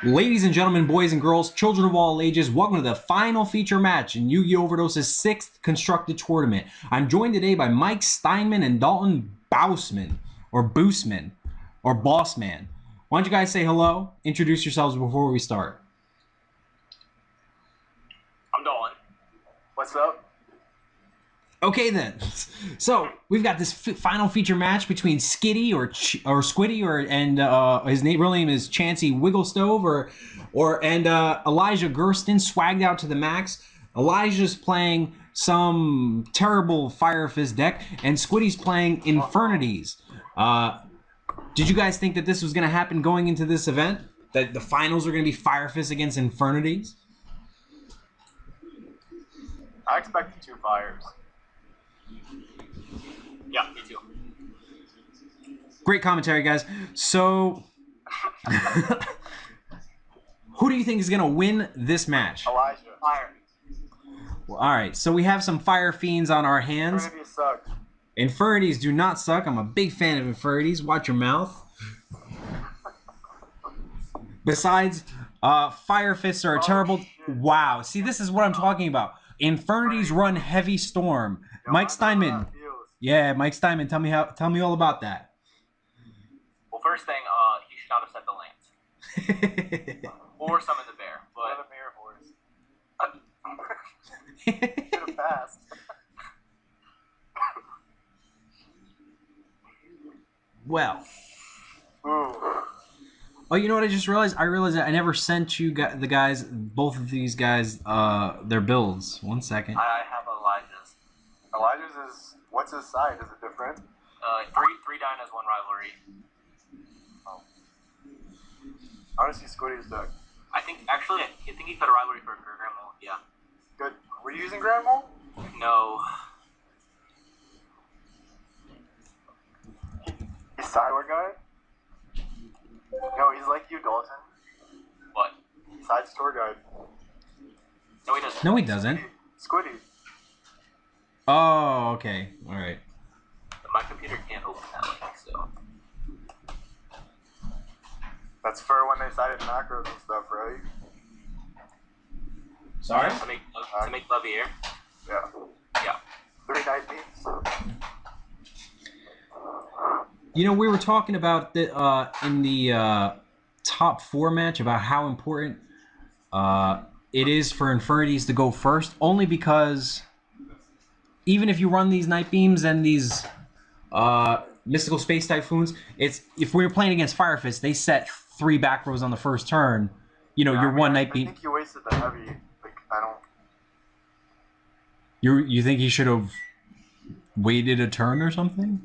Ladies and gentlemen, boys and girls, children of all ages, welcome to the final feature match in Yu-Gi-Oh! Overdose's 6th constructed tournament. I'm joined today by Mike Steinman and Dalton Bousman, or Bousman, or Bossman. Why don't you guys say hello, introduce yourselves before we start. I'm Dalton. What's up? Okay then, so we've got this final feature match between Skitty or Squiddy and his real name is Chancy Wigglestove and Elijah Gersten, swagged out to the max. Elijah's playing some terrible Fire Fist deck, and Squiddy's playing Infernities. Did you guys think that this was going to happen going into this event? That the finals are going to be Fire Fist against Infernities? I expected 2 fires. Yeah, me too. Great commentary, guys. So, who do you think is going to win this match? Elijah. Fire. Well, all right, so we have some Fire Fiends on our hands. Infernity suck. Infirnities do not suck. I'm a big fan of Infirnities. Watch your mouth. Besides, Fire Fists are a terrible... Shit. Wow. See, this is what I'm talking about. Infirnities run Heavy Storm. Yo, Mike Steinman. Yeah, Mike Steinman. Tell me all about that. Well, first thing, he should not have set the lands. Or summon the bear, One but... of the mirror boys. Should have passed. Well. Ooh. Oh, you know what I just realized? I realized that I never sent you both of these guys, their builds. 1 second. I have Elijah's. Elijah's is... What's his side? Is it different? Three Dynas, 1 rivalry. Oh. I want to see Squiddy's deck. I think he put a rivalry for Grandma, yeah. Good. Were you using Grand Mole? No. He's Sideward guy? No, he's like you, Dalton. What? Side store guide. No, he doesn't. No, he doesn't. Squiddy. Oh, okay. All right. My computer can't open that link, so... That's for when they cited macros and stuff, right? Sorry? To make love here. Yeah. Yeah. 3 night beats. You know, we were talking about in the top 4 match about how important it is for Infirnities to go first, only because even if you run these Night Beams and these Mystical Space Typhoons, if we were playing against Fire Fist, they set 3 back rows on the first turn. You know, Yeah, your I mean, one I Night Beam. think you wasted the heavy. Like, I don't... You think he should have waited a turn or something?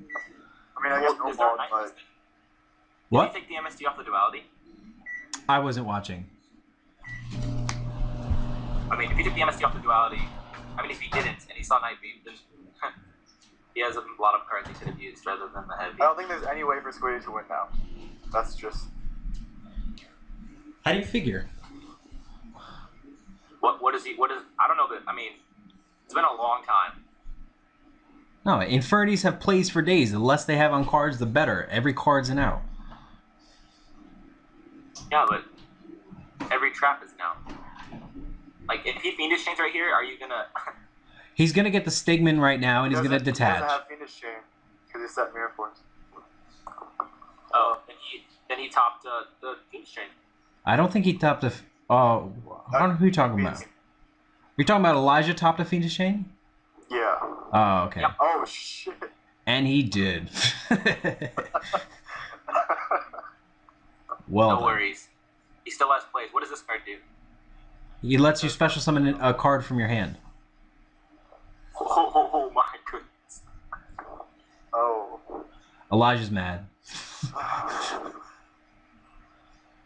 I mean, I guess no Is there a fault, Night but... Beast? What? Did he take the MSD off the duality? I wasn't watching. I mean, if he took the MSD off the duality... if he didn't, and he saw Night Beam, then... he has a lot of cards he could have used rather than the heavy. I don't think there's any way for Squiddy to win now. That's just... How do you figure? What is... I don't know, but, it's been a long time. No, Infirnities have plays for days. The less they have on cards, the better. Every card's an out. Yeah, but every trap is now. Like, if he Fiendish Chains right here, are you gonna... He's gonna get the Stigman right now, and he's gonna He detach. doesn't have Fiendish Chain, because he set Mirror Force. Oh, then he topped the Fiendish Chain. I don't think he topped the... Oh, I don't know who you're talking about. You're talking about Elijah topped a Fiendish Chain? Yeah. Oh, okay. Yep. Oh, shit. And he did. Well No done. worries. He still has plays. What does this card do? He lets you special summon a card from your hand. Oh my goodness. Oh. Elijah's mad.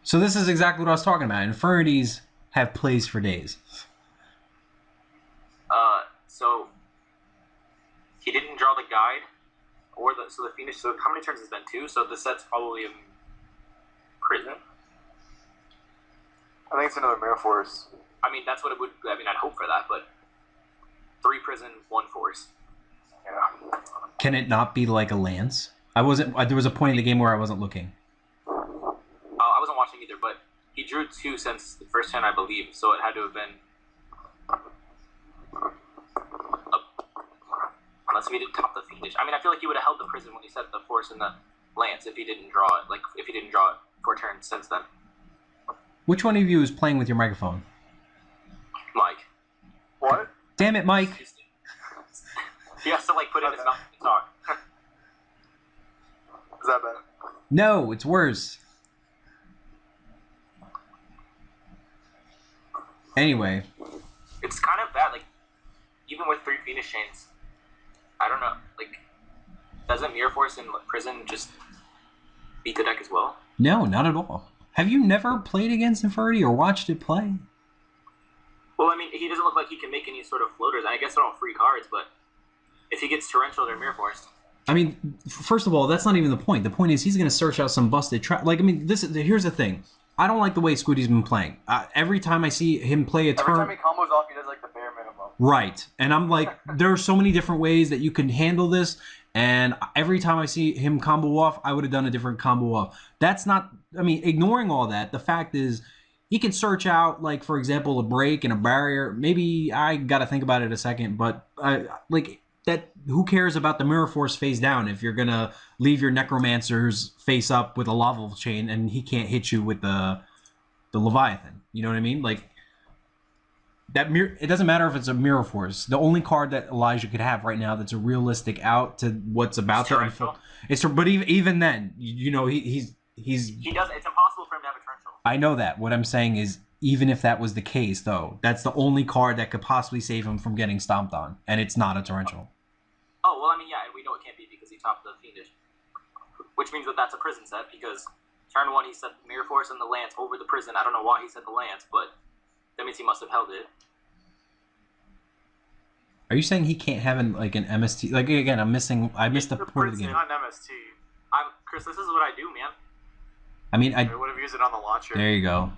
So this is exactly what I was talking about. Infirnities have plays for days. So he didn't draw the guide, or the Fiendish. So how many turns has been? 2. So this set's probably a prison. I think it's another Mirror Force. That's what it would. I'd hope for that, but 3 prison, 1 force. Yeah. Can it not be like a lance? I wasn't. There was a point in the game where I wasn't looking. I wasn't watching either, but He drew 2 since the first turn, I believe, so it had to have been. Unless we didn't top the Fiendish. I mean, I feel like he would have held the prison when he set the force and the lance if he didn't draw it. Like, if he didn't draw it 4 turns since then. Which one of you is playing with your microphone? Mike. What? Damn it, Mike. He has to, like, put in his mouth to talk. Is that better? No, it's worse. Anyway. It's kind of bad, like, even with 3 Fiendish chains, I don't know, like, doesn't Mirror Force in prison just beat the deck as well? No, not at all. Have you never played against Infernity or watched it play? Well, I mean, he doesn't look like he can make any sort of floaters. I guess they're all free cards, but if he gets Torrential, they're Mirror Forced. I mean, first of all, that's not even the point. The point is he's going to search out some busted trap. Like, I mean, here's the thing. I don't like the way Squiddy's been playing. Every time I see him play a turn... Every time he combos off, he does, like, the bare minimum. Right. And I'm like, there are so many different ways that you can handle this, and every time I see him combo off, I would have done a different combo off. That's not... I mean, ignoring all that, the fact is he can search out, like, for example, a break and a barrier. Maybe I got to think about it a second, but, like... That who cares about the Mirror Force face down if you're gonna leave your Necromancers face up with a Lava Chain and he can't hit you with the Leviathan? You know what I mean? Like that it doesn't matter if it's a Mirror Force. The only card that Elijah could have right now that's a realistic out to what's about to unfold. But even then, you know, he does. It's impossible for him to have a torrential. I know that. What I'm saying is, even if that was the case, though, that's the only card that could possibly save him from getting stomped on, and it's not a torrential. Oh, well, I mean, yeah, and we know it can't be because he topped the Fiendish. Which means that that's a prison set, because turn 1 he set the Mirror Force and the Lance over the prison. I don't know why he set the Lance, but that means he must have held it. Are you saying he can't have an MST? Like, again, I missed the point of the game. Not an MST. Chris, this is what I do, man. I mean, I would have used it on the launcher. There you go.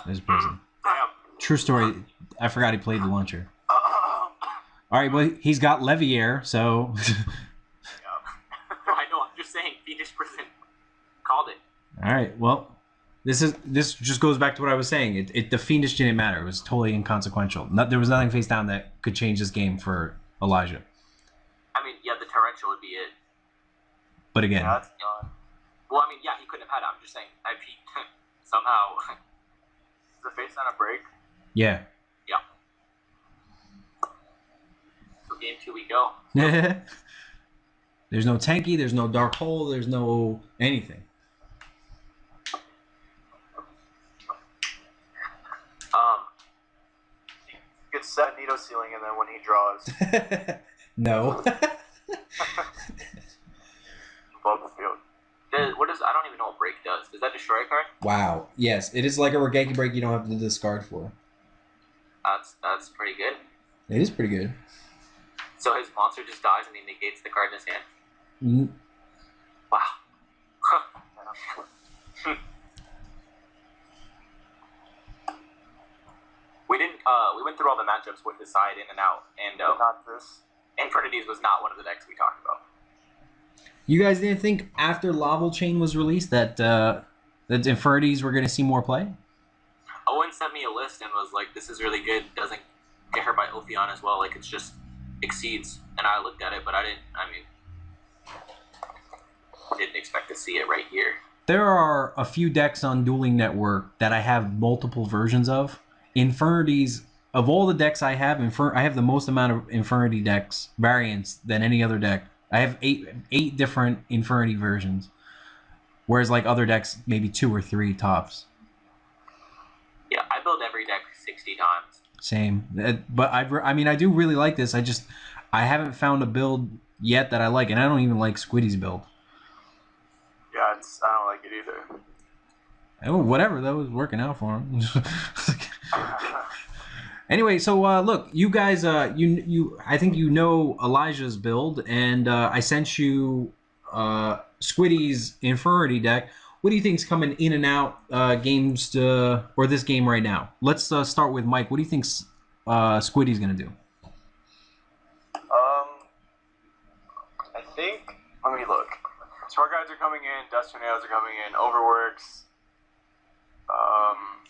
There's prison. Damn. True story. I forgot he played the launcher. All right, well, he's got Leviair, so... I know, I'm just saying, Fiendish prison called it. All right, well, this just goes back to what I was saying. The Fiendish didn't matter. It was totally inconsequential. There was nothing face down that could change this game for Elijah. I mean, yeah, the torrential would be it. But again... Yeah, that's gone. Well, I mean, yeah, he couldn't have had it. I'm just saying, I peaked somehow. Is the face down a break? Yeah. Yeah. So game 2 we go. There's no Tanky, there's no Dark Hole, there's no anything. You could set Nito ceiling and then when he draws. No. Above the field. What does, I don't even know what break does. Does that destroy a card? Wow. Yes, it is like a Regeki break you don't have to discard for. That's pretty good. It is pretty good. So his monster just dies and he negates the card in his hand? Wow. We went through all the matchups with the side in and out, and Not this. Infernities was not one of the decks we talked about. You guys didn't think after Lava Chain was released that Infernities were going to see more play? Owen sent me a list and was like, this is really good, doesn't get hurt by Ophion as well, like it's just exceeds. And I looked at it, but didn't expect to see it right here. There are a few decks on Dueling Network that I have multiple versions of. Infernities, of all the decks I have, I have the most amount of Infernity decks variants than any other deck. I have eight different Infernity versions, whereas like other decks, maybe 2 or 3 tops. Yeah, I build every deck 60 times. Same, but I do really like this. I haven't found a build yet that I like, and I don't even like Squiddy's build. Yeah, I don't like it either. Oh, whatever, that was working out for him. Anyway, so look, you guys, I think you know Elijah's build, and I sent you Squiddy's Infernity deck. What do you think's coming in and out games or this game right now? Let's start with Mike. What do you think Squiddy's gonna do? I think. Let me look. Tour guides are coming in. Dust tornadoes are coming in. Overworks.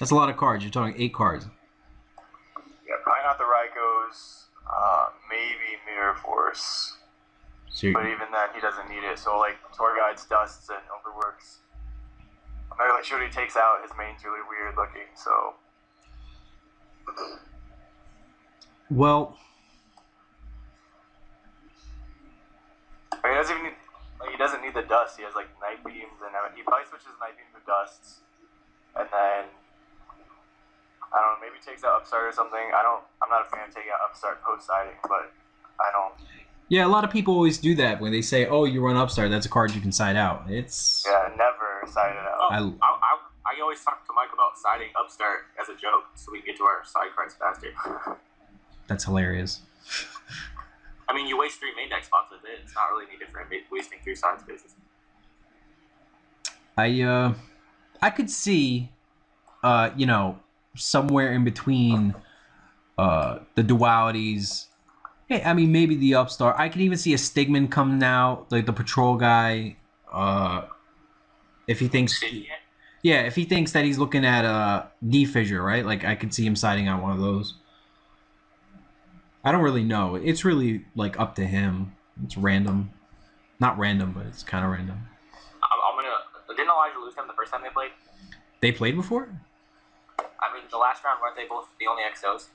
That's a lot of cards. You're talking 8 cards. Yeah, probably not the Raikos. Maybe Mirror Force. So But even then, he doesn't need it. So, like, Tour Guides, Dusts, and Overworks. Maybe, like, Shuri takes out, his main's really weird looking, so... well, I mean, he doesn't need the Dust. He has, like, Night Beams, and he probably switches Night Beams with Dusts. And then... I don't know, maybe takes out Upstart or something. I'm not a fan of taking out Upstart post-siding, but I don't... yeah, a lot of people always do that when they say, "Oh, you run Upstart. That's a card you can side out." It's Yeah, never side it out. I always talk to Mike about siding Upstart as a joke so we can get to our side cards faster. that's hilarious. I mean, you waste 3 main deck spots with it. It's not really any different wasting 3 side spaces. I could see, somewhere in between, the dualities. Hey, I mean, maybe the Upstart. I could even see a Stigman coming out, like the patrol guy. If he thinks, if he thinks that he's looking at D-Fissure, right? Like, I could see him siding out one of those. I don't really know. It's really, like, up to him. It's random. Not random, but it's kind of random. Didn't Elijah lose him the first time they played? They played before? I mean, the last round, weren't they both the only XOs?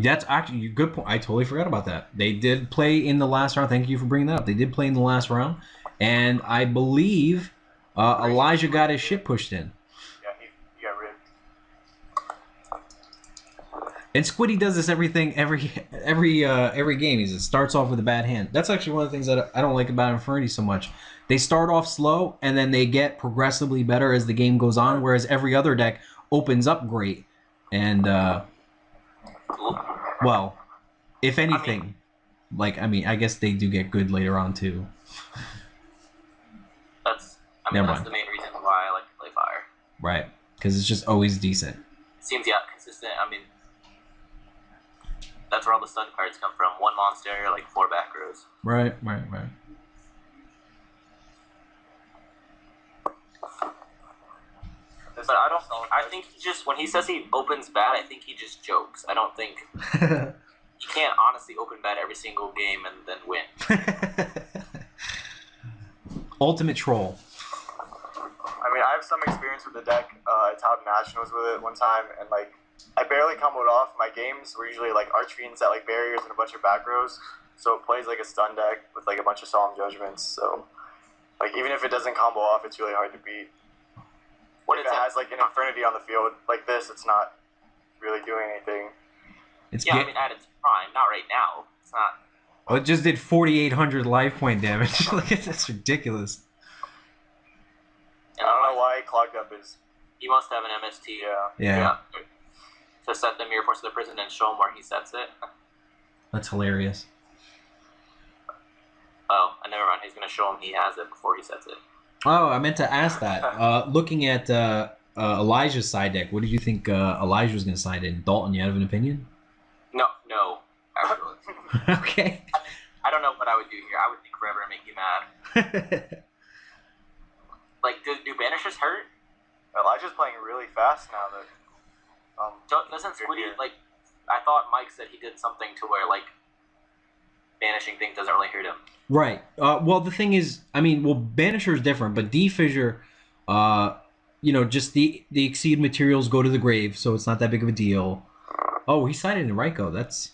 That's actually a good point. I totally forgot about that. They did play in the last round. Thank you for bringing that up. They did play in the last round. And I believe Elijah got his shit pushed in. Yeah, he got ripped. And Squiddy does this every game. He starts off with a bad hand. That's actually one of the things that I don't like about Infernities so much. They start off slow and then they get progressively better as the game goes on, whereas every other deck opens up great. And well, if anything, I guess they do get good later on too. That's the main reason why I like to play Fire. Right, because it's just always decent. Seems consistent. I mean, that's where all the stun cards come from. 1 monster, like 4 back rows. Right. But I don't know. I think he just, when he says he opens bad, I think he just jokes. I don't think he can't honestly open bad every single game and then win. Ultimate troll. I mean, I have some experience with the deck at Top Nationals with it one time, and like I barely comboed off. My games were usually like Archfiends at like barriers and a bunch of back rows, so it plays like a stun deck with like a bunch of Solemn Judgments. So like even if it doesn't combo off, it's really hard to beat. What if it has like an Infernity on the field like this, it's not really doing anything. I mean, at its prime, not right now. It's not. Well, it just did 4,800 life point damage. Like, that's ridiculous. And I don't know why he clogged up his... He must have an MST. Yeah. To set the Mirror Force of the prison and show him where he sets it. That's hilarious. Oh, and never mind. He's going to show him he has it before he sets it. Oh, I meant to ask that. Looking at Elijah's side deck, what did you think Elijah was going to side in? Dalton, you have an opinion? No, actually. Okay. I don't know what I would do here. I would think forever and make you mad. Like, do Banishers hurt? Elijah's playing really fast now. That doesn't Squiddy, like, I thought Mike said he did something to where, like, banishing things doesn't really hurt him. Right. Well, the thing is, I mean, Banisher is different, but D-Fissure, just the Exceed materials go to the grave, so it's not that big of a deal. Oh, he sided in Raiko. That's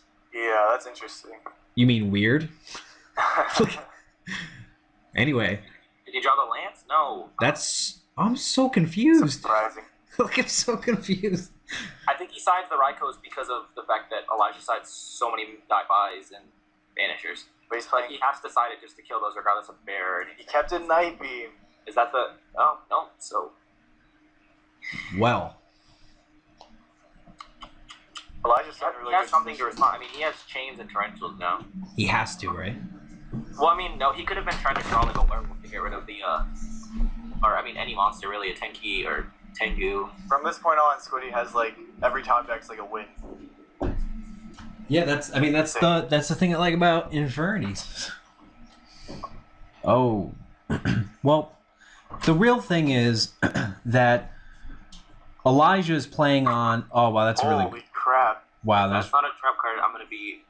interesting. You mean weird? Anyway. Did he draw the lance? No. I'm so confused. Surprising. Like, I'm so confused. I think he sides the Raikos because of the fact that Elijah sides so many die-bys and Banishers. But he's playing... He has to side it just to kill those regardless of bear or anything. He kept a Night Beam. Is that the... Oh, no. So... Well... Elijah's starting really he has something to respond. I mean, he has chains and torrentials now. He has to, right? Well, I mean, no, he could have been trying to draw like a werewolf to get rid of the, or, I mean, any monster, really, a Tenki or Tengu. From this point on, Squiddy has, like, every top deck's like a win. Yeah, that's the thing I like about Infernities. Oh. Well, the real thing is that Elijah is playing on. Oh wow, that's really. Holy crap! Wow, If that's not a trap card, I'm gonna be.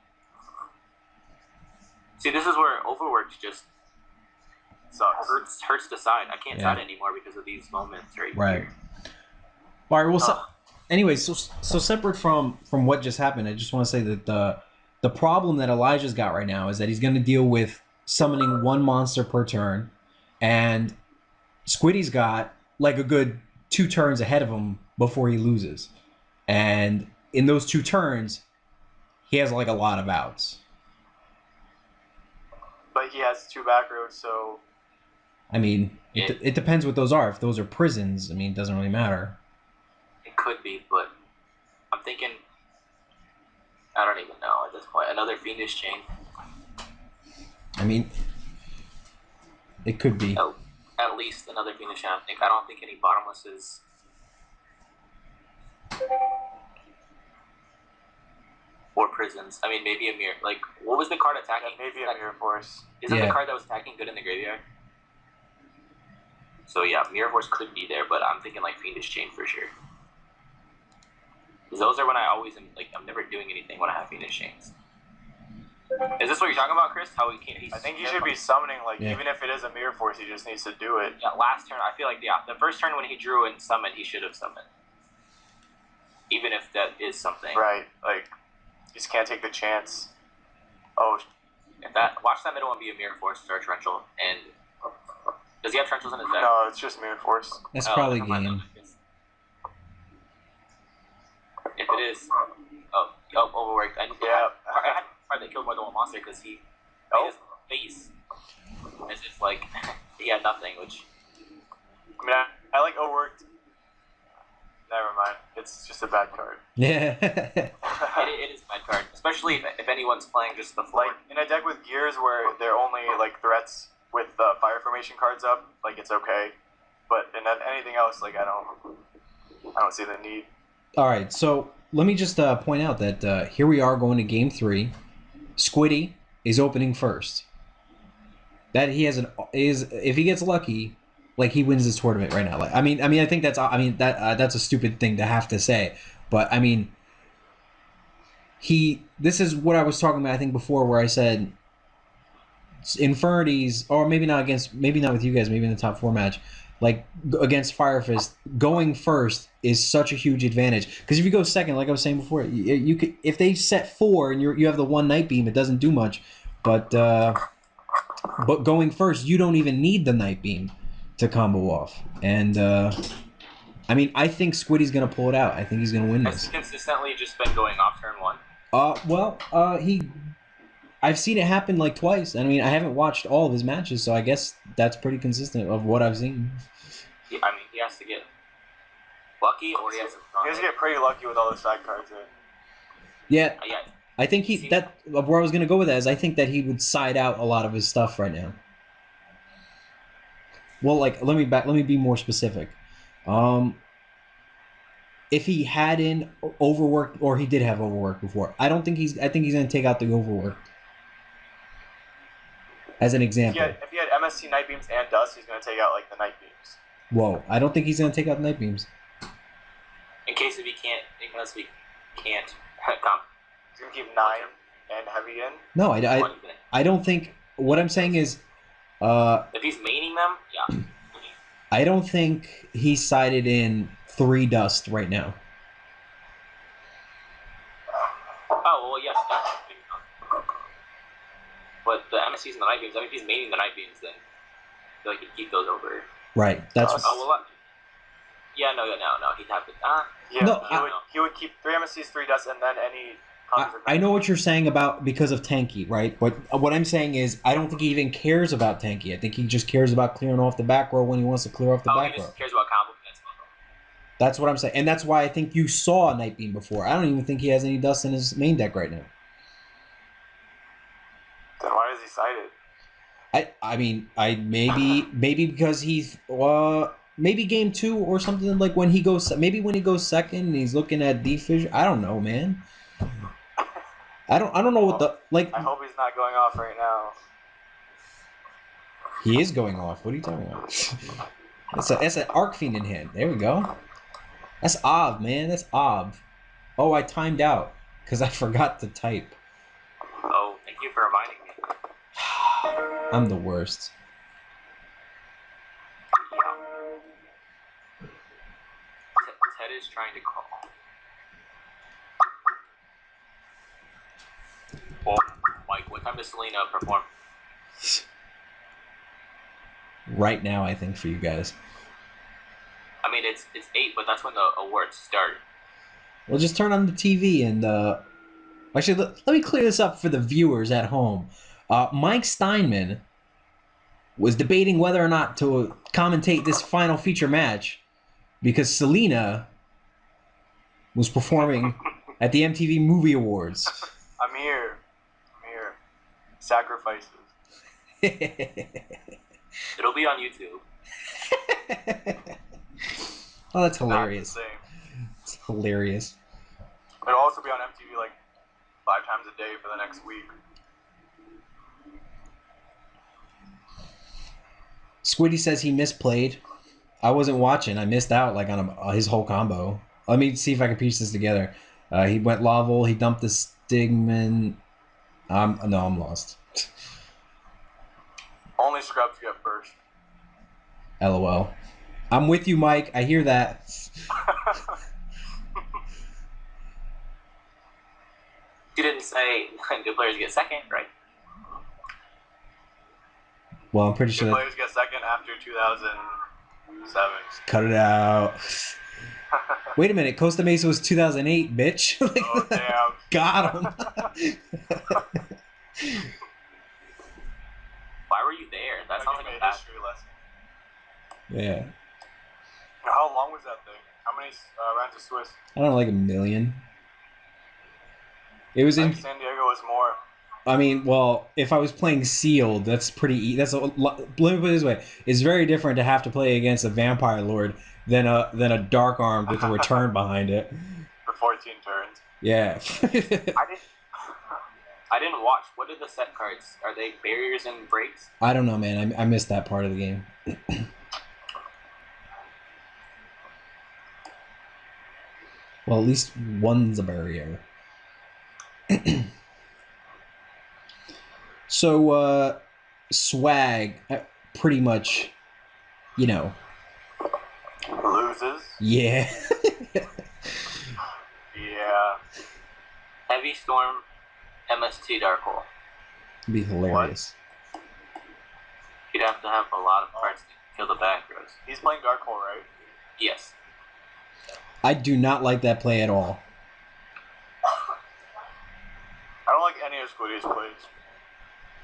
See, this is where overworked just Sucks. hurts the side. I can't side anymore because of these moments right here. All right. Well, anyways, so separate from what just happened, I just want to say that the problem that Elijah's got right now is that he's going to deal with summoning one monster per turn, and Squiddy's got like a good 2 turns ahead of him before he loses, and in those 2 turns, he has like a lot of outs. But he has 2 back rows, so. I mean, it depends what those are. If those are prisons, I mean, it doesn't really matter. It could be, but I'm thinking. I don't even know at this point. Another Fiendish Chain. I mean, it could be. At least another Fiendish Chain. I don't think any bottomlesses. Or prisons. I mean, maybe a mirror. Like, what was the card attacking? Maybe a Mirror Force. Isn't the card that was attacking good in the graveyard? So yeah, Mirror Force could be there, but I'm thinking like Fiendish Chain for sure. Because those are when I always am like I'm never doing anything when I have Fiendish Chains. Is this what you're talking about, Chris? How he can't? I think he should be summoning even if it is a Mirror Force, he just needs to do it. Yeah, last turn I feel like the first turn when he drew and summoned, he should have summoned. Even if that is something. Right, like you just can't take the chance. Oh. If that watch that middle one be a Mirror Force or a Torrential and. Does he have Torrentials in his deck? No, it's just Mirror Force. That's probably game. If it is, overworked. I had a card that killed more than one monster because he made his face. It's just like he had nothing, which. I mean, I like overworked. Never mind. It's just a bad card. Yeah. it is a bad card, especially if anyone's playing just the floor. Like in a deck with gears where they're only like threats. With the fire formation cards up, like it's okay, but in anything else, like I don't see the need. All right, so let me just point out that here we are going to game 3. Squiddy is opening first. That he has if he gets lucky, like he wins this tournament right now. Like I mean I think that's that's a stupid thing to have to say, but I mean this is what I was talking about I think before where I said. Infernities, or maybe not with you guys, maybe in the top 4 match, like against Fire Fist, going first is such a huge advantage. Because if you go second, like I was saying before, you could if they set 4 and you have the 1 Night Beam, it doesn't do much. But going first, you don't even need the Night Beam to combo off. And I mean, I think Squiddy's gonna pull it out. I think he's gonna win this. Has he consistently just been going off turn 1? I've seen it happen like twice. I mean, I haven't watched all of his matches, so I guess that's pretty consistent of what I've seen. I mean, he has to get lucky, or he has to get pretty lucky with all the side cards in. Yeah, I think where I was gonna go with that is I think that he would side out a lot of his stuff right now. Well, like let me be more specific. If he hadn't overworked, or he did have overworked before, I think he's gonna take out the overworked. As an example. If he had MSC Night Beams and Dust, he's going to take out, like, the Night Beams. Whoa. I don't think he's going to take out the Night Beams. In case he can't come. He's going to keep 9 and Heavy in? No, I don't think... What I'm saying is... if he's maining them, yeah. I don't think he's sided in 3 Dust right now. Oh, well, yes, definitely. But the MSCs and the Night Beams, I mean, if he's maining the Night Beams, then I feel like he'd keep those over. Right. That's. Yeah, no, he'd have to. Yeah, no, he would keep 3 MSCs, 3 Dust, and then any. I know what you're saying about because of tanky, right? But what I'm saying is, I don't think he even cares about tanky. I think he just cares about clearing off the back row when he wants to clear off the back row. He just cares about combo defense. That's what I'm saying, and that's why I think you saw a Night Beam before. I don't even think he has any Dust in his main deck right now. Then why is he sided? I mean, maybe because he's maybe game 2 or something, like when he goes second and he's looking at D-Fish. I don't know, man. I don't know what the like. I hope he's not going off right now. He is going off. What are you talking about? That's an Arc Fiend in hand. There we go. That's Ob, man. That's Ob. Oh, I timed out because I forgot to type. Oh, thank you for reminding me. I'm the worst. Yeah. Ted is trying to call. Oh, Mike, what time does Selena perform? Right now, I think, for you guys. I mean, it's 8, but that's when the awards start. Well, just turn on the TV and actually, let me clear this up for the viewers at home. Mike Steinman was debating whether or not to commentate this final feature match because Selena was performing at the MTV Movie Awards. I'm here. Sacrifices. It'll be on YouTube. Oh, that's hilarious. Not the same. It's hilarious. It'll also be on MTV like 5 times a day for the next week. Squiddy says he misplayed. I wasn't watching. I missed out like on his whole combo. Let me see if I can piece this together. He went Laval. He dumped the Stigman. No, I'm lost. Only scrubs get first. LOL. I'm with you, Mike. I hear that. You didn't say good players get second, right? Well, I'm pretty sure Good that... players get second after 2007. Cut it out. Wait a minute. Costa Mesa was 2008, bitch. Oh, damn. Got him. Why were you there? That sounds like a bad history lesson. Yeah. How long was that thing? How many rounds of Swiss? I don't know, like a million. It was I in... think San Diego was more. I mean, well, if I was playing sealed, that's pretty... That's a... Let me put it this way. It's very different to have to play against a vampire lord than a dark arm with a return behind it. For 14 turns. Yeah. I didn't watch. What are the set cards? Are they barriers and breaks? I don't know, man. I missed that part of the game. Well, at least one's a barrier. So, Swag, pretty much, you know. Loses. Yeah. Yeah. Heavy Storm, MST Dark Hole. It'd be hilarious. You'd have to have a lot of cards to kill the back rows. He's playing Dark Hole, right? Yes. I do not like that play at all. I don't like any of Squiddy's plays.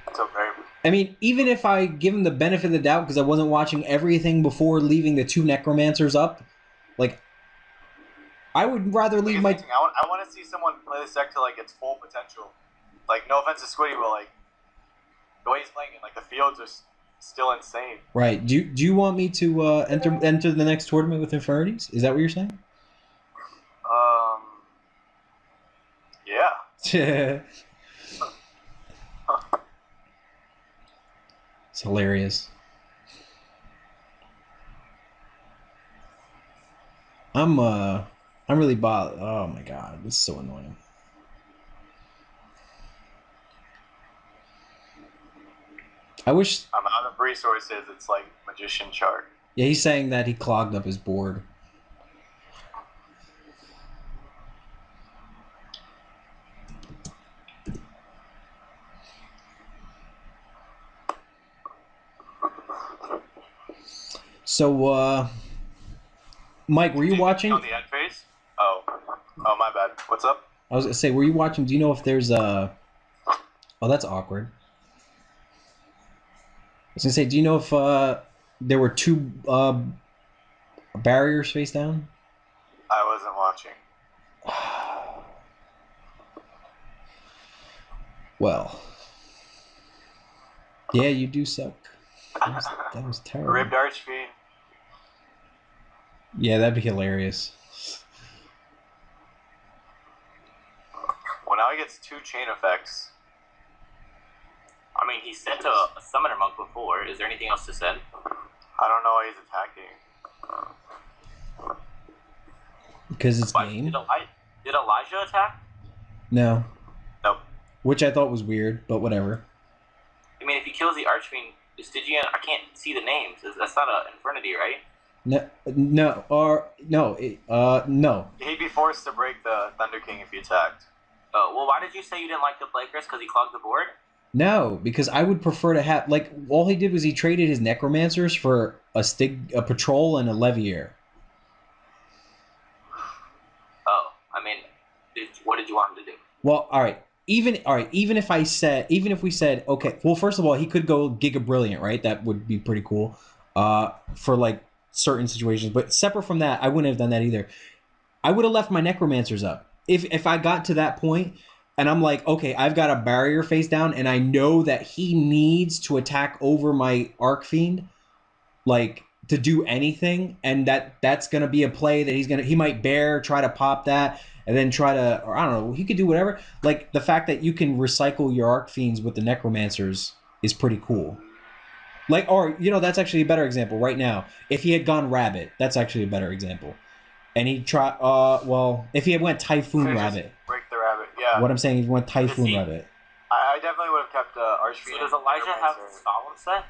It's okay. I mean, even if I give him the benefit of the doubt because I wasn't watching everything before leaving the 2 Necromancers up, like, I would rather leave my... I want to see someone play this deck to, like, its full potential. Like, no offense to Squiddy, but, like, the way he's playing it, like, the fields are still insane. Right. Do you want me to enter the next tournament with Infernities? Is that what you're saying? Yeah. It's hilarious. I'm really bothered. Oh my god, this is so annoying. I wish... I'm out of resources. It's like Magician chart. Yeah, he's saying that he clogged up his board. So, Mike, were you watching? On the end phase? Oh, my bad. What's up? I was gonna say, were you watching? Do you know if there's a... Oh, that's awkward. I was gonna say, do you know if there were 2 barriers face down? I wasn't watching. Well, yeah, you do suck. That was terrible. Ribbed Archfiend. Yeah, that'd be hilarious. Well, now he gets 2 chain effects. I mean, he sent a Summoner Monk before. Is there anything else to send? I don't know why he's attacking. Because it's But game. did Elijah attack? No. Nope. Which I thought was weird, but whatever. I mean, if he kills the Archfiend, the Stygian, I can't see the names. That's not an Infernity, right? No. He'd be forced to break the Thunder King if he attacked. Oh, well, why did you say you didn't like the play, Chris? Because he clogged the board? No, because I would prefer to have all he did was he traded his Necromancers for a Patrol, and a Levier. Oh, I mean, what did you want him to do? Well, all right. Even if we said, okay, well, first of all, he could go Giga Brilliant, right? That would be pretty cool for like certain situations. But separate from that, I wouldn't have done that either. I would have left my Necromancers up. If I got to that point and I'm like, okay, I've got a barrier face down and I know that he needs to attack over my Archfiend, like to do anything, and that's gonna be a play that he might try to pop that, and then try to, or I don't know, he could do whatever. Like the fact that you can recycle your Archfiends with the Necromancers is pretty cool. Like, or that's actually a better example right now. If he had gone Rabbit, that's actually a better example. And he tried, if he had went Typhoon Rabbit. Break the Rabbit, yeah. What I'm saying, he went Typhoon Rabbit. I definitely would have kept Archfiend. So does Elijah have the Solemn set?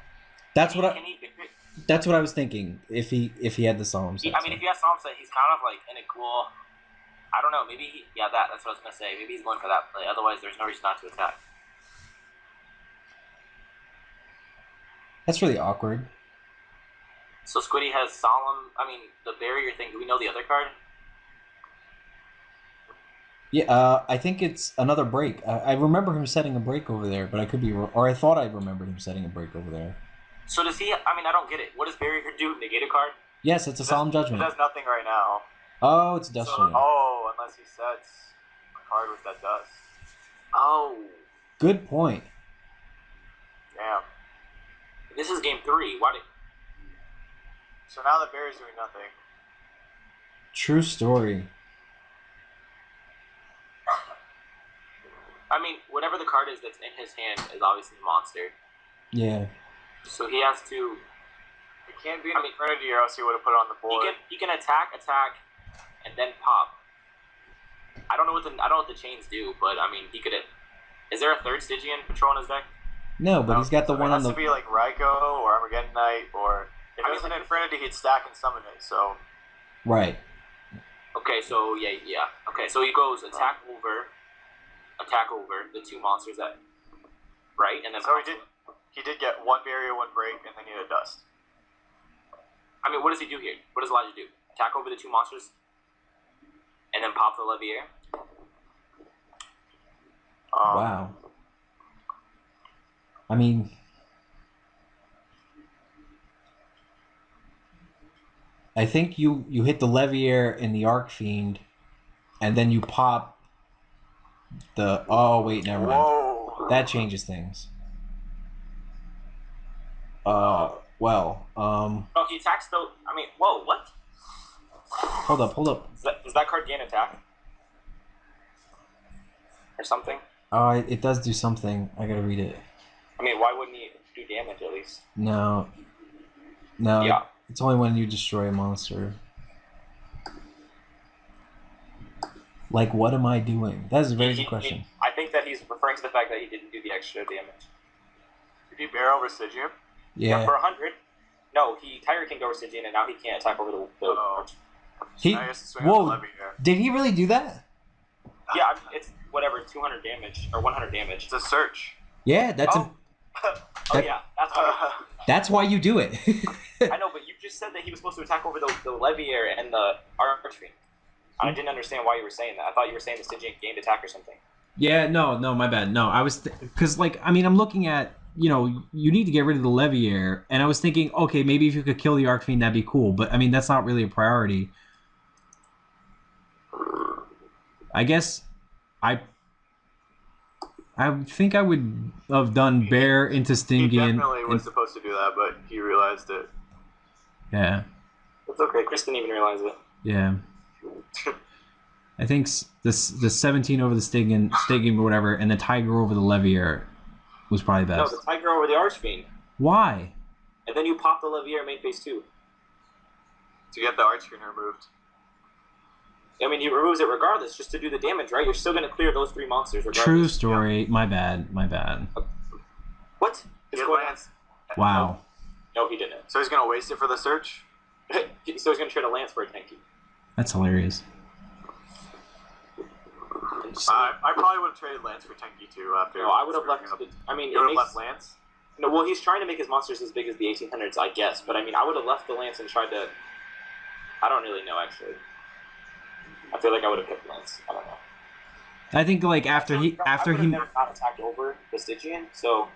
That's what I was thinking. If he had the Solemn set. I mean, if he has Solemn set, he's kind of like in a cool. I don't know. Maybe that's what I was gonna say. Maybe he's going for that play. Otherwise, there's no reason not to attack. That's really awkward. So Squiddy has Solemn. I mean, the barrier thing. Do we know the other card? Yeah, I think it's another break. I remember him setting a break over there, but I could be wrong. Or I thought I remembered him setting a break over there. So does he? I mean, I don't get it. What does barrier do? Negate a card? Yes, it's a Solemn Judgment. It does nothing right now. Oh, it's Dust Shield. Unless he sets a card with that dust. Oh. Good point. Damn. This is game 3. Why did? So now the barrier's doing nothing. True story. I mean, whatever the card is that's in his hand is obviously a monster. Yeah. So he has to. It can't be an Infernities or else he would have put it on the board. He can attack, and then pop. I don't know what the chains do, but I mean, he could. Is there a third Stygian Patrol in his deck? No, but he's got the one on the. It has to be like Raiko or Armageddon Knight, or if it was an Infinity, he'd stack and summon it. So. Right. Okay, so yeah. Okay, so he goes attack over the 2 monsters that. Right, and then. So he did get 1 barrier, 1 break, and then he had a dust. I mean, what does he do here? What does Elijah do? Attack over the 2 monsters, and then pop the Levier. Wow. I mean, I think you hit the Levier and the Archfiend, and then you pop the. Oh wait, never mind. Whoa. That changes things. Oh, he attacks though. I mean, whoa, what? Hold up. Does that card gain attack? Or something? It does do something. I gotta read it. I mean, why wouldn't he do damage at least? No. Yeah. It's only when you destroy a monster. Like, what am I doing? That is a very good question. I think that he's referring to the fact that he didn't do the extra damage. Did he bear over Stygian? Yeah. For 100. No, he Tiger King over Stygian, and now he can't attack over the. Whoa! Did he really do that? Yeah, I mean, it's whatever, 200 damage or 100 damage. It's a search. Yeah, that's yeah, that's why. That's why you do it. I know, but you just said that he was supposed to attack over the Levier and the Archfiend. I didn't understand why you were saying that. I thought you were saying the Stygian gained attack or something. Yeah, no, my bad. No, I was because I'm looking at you need to get rid of the Levier, and I was thinking, okay, maybe if you could kill the Archfiend, that'd be cool. But I mean, that's not really a priority. I guess I think I would have done Bear into Stingy. He definitely was supposed to do that, but he realized it. Yeah. It's okay. Chris didn't even realize it. Yeah. I think the 17 over the Stygian or whatever, and the Tiger over the Levier was probably best. No, the Tiger over the Archfiend. Why? And then you pop the Levier main phase 2. To get the Archfiend removed. I mean, he removes it regardless, just to do the damage, right? You're still going to clear those 3 monsters regardless. True story. Yeah. My bad. What? He had Lance. Wow. No, he didn't. So he's going to waste it for the search? So he's going to trade a Lance for a Tenki. That's hilarious. I probably would have traded Lance for Tenki too after. No, I would have left. I mean, you would have left Lance. No, well, he's trying to make his monsters as big as the 1800s, I guess. But I mean, I would have left the Lance and tried to. I don't really know, actually. I feel like I would have kept Lance. I don't know. I think like after he never got attacked over the Stygian, so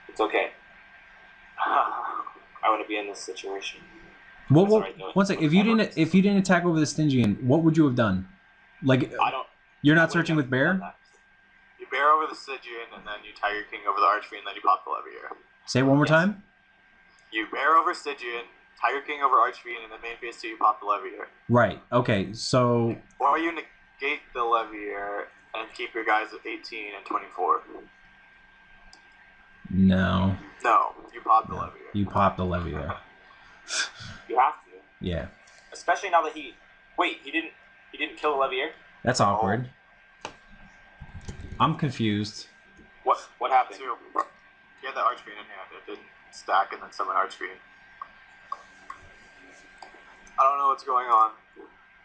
it's okay. I wouldn't be in this situation. Well, one second. If you didn't attack over the Stygian, what would you have done? Like, you're not searching with Bear? You Bear over the Stygian, and then you Tiger King over the Archfiend, and then you pop the Leviair. Say it one more time? You Bear over Stygian, Tiger King over Archfiend, and then main phase 2 you pop the Leviair. Right. Okay, so... Or you negate the Leviair and keep your guys at 18 and 24. No. No, you pop the Leviair. You pop the Leviair. You have to. Yeah. Especially now that he didn't kill the Leviair? That's awkward. I'm confused. What happened? You had the Archfiend in hand. It didn't stack and then summon Archfiend. I don't know what's going on.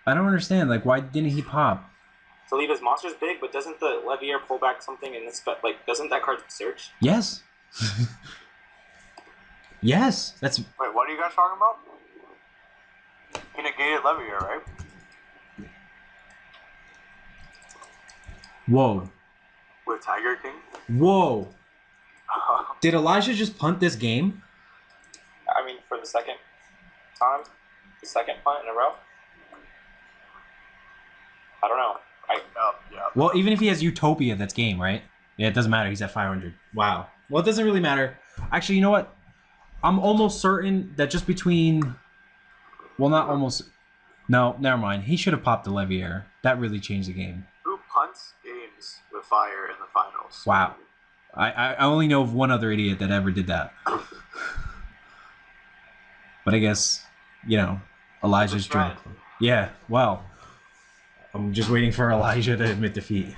I don't understand. Like, why didn't he pop? To leave his monsters big, but doesn't the Leviair pull back something in this? Like, doesn't that card search? Yes. Yes. That's. Wait, what are you guys talking about? He negated Leviair, right? Whoa. With Tiger King? Whoa. Did Elijah just punt this game? I mean, for the second time? The second punt in a row? I don't know. Yeah. Well, even if he has Utopia, that's game, right? Yeah, it doesn't matter. He's at 500. Wow. Well, it doesn't really matter. Actually, you know what? I'm almost certain that just between... Well, not almost... No, never mind. He should have popped the Leviair. That really changed the game. Who punts games with fire in the finals? Wow. I only know of one other idiot that ever did that. But I guess, Elijah's trying. Yeah, well, I'm just waiting for Elijah to admit defeat.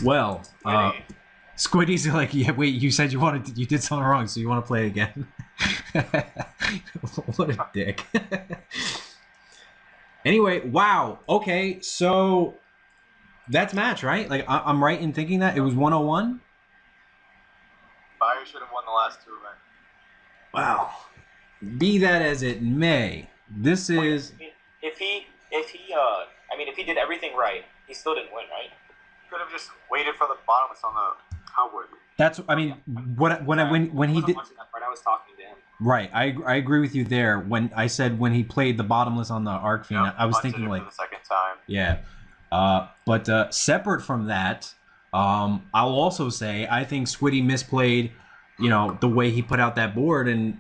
Well, Squiddy's like, yeah, wait, you said you did something wrong, so you want to play again? What a dick. Anyway, wow. Okay, so that's match, right? Like, I'm right in thinking that it was 101. Fire should have won the last 2 events. Wow. Be that as it may, this is. If he did everything right, he still didn't win, right? Could have just waited for the bottomless on the cowboard. That's. I mean, when he did. I was talking to him. Right, I agree with you there. When I said when he played the bottomless on the Archfiend, Yep, I was thinking for like the second time. Yeah, but separate from that, I'll also say I think Squiddy misplayed, the way he put out that board, and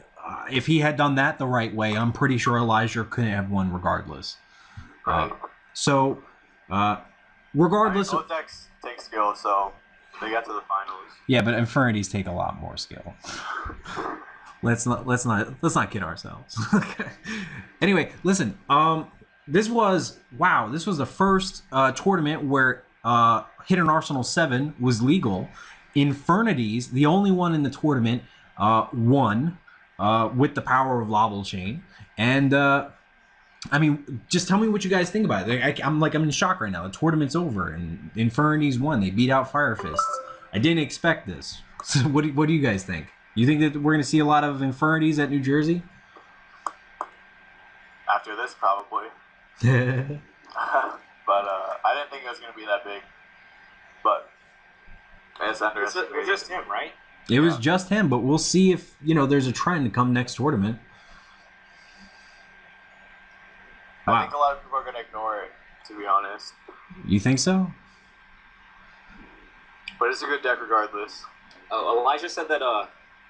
if he had done that the right way, I'm pretty sure Elijah couldn't have won regardless. Right. So, regardless, both decks take skill, so they got to the finals. Yeah, but Infernities take a lot more skill. Let's not kid ourselves. Anyway, listen. This was the first tournament where Hidden Arsenal 7 was legal. Infernities, the only one in the tournament, won with the power of Lobble Chain. And I mean, just tell me what you guys think about it. I'm in shock right now. The tournament's over, and Infernities won. They beat out Fire Fists. I didn't expect this. So what do you guys think? You think that we're going to see a lot of Infernities at New Jersey? After this, probably. But I didn't think it was going to be that big. But it's underestimated. It was just him, right? It was just him, but we'll see if, there's a trend to come next tournament. Wow. I think a lot of people are going to ignore it, to be honest. You think so? But it's a good deck regardless. Elijah said that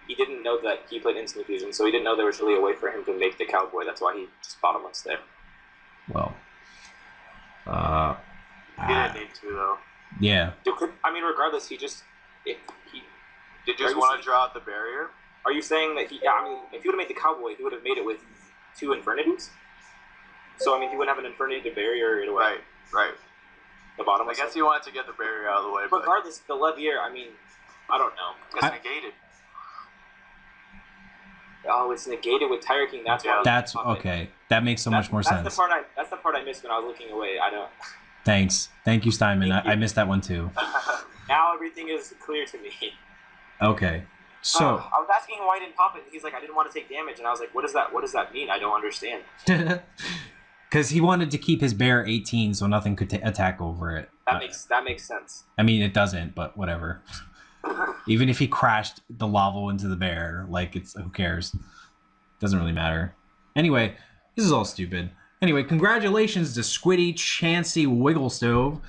he didn't know that he played Instant Fusion, so he didn't know there was really a way for him to make the Cowboy. That's why he just bottomless there. Well, he didn't need to, though. Yeah. I mean, regardless, he just want to draw out the barrier. Are you saying that he? Yeah, I mean, if he would have made the Cowboy, he would have made it with 2 Infernities. So I mean, he wouldn't have an Infernity to barrier it away. Right. The bottom. I guess he wanted to get the barrier out of the way. But regardless, the Levier. I mean, I don't know. It's negated. Oh, it's negated with Tire King. That's why. That's okay. That makes so much more sense. That's the part I missed when I was looking away. I don't. Thanks. Thank you, Steinman. I missed that one too. Now everything is clear to me. Okay. So I was asking why he didn't pop it. He's like, I didn't want to take damage, and I was like, what does that mean? I don't understand. Because he wanted to keep his bear 18, so nothing could attack over it. That makes sense. I mean, it doesn't, but whatever. Even if he crashed the lava into the bear, like, it's who cares? Doesn't really matter. Anyway, this is all stupid. Anyway, congratulations to Squiddy Chancy Wigglestove,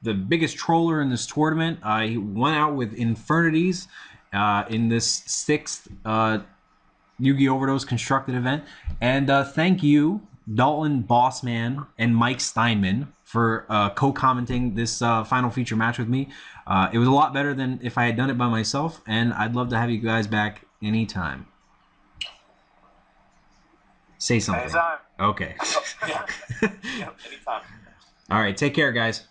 the biggest troller in this tournament. He went out with Infernities in this 6th Yu-Gi-Oh! Overdose constructed event. And thank you, Dalton, Bousman, and Mike Steinman for co-commenting this final feature match with me. It was a lot better than if I had done it by myself, and I'd love to have you guys back anytime. Say something. Anytime. Okay. Yeah, anytime. All right, take care, guys.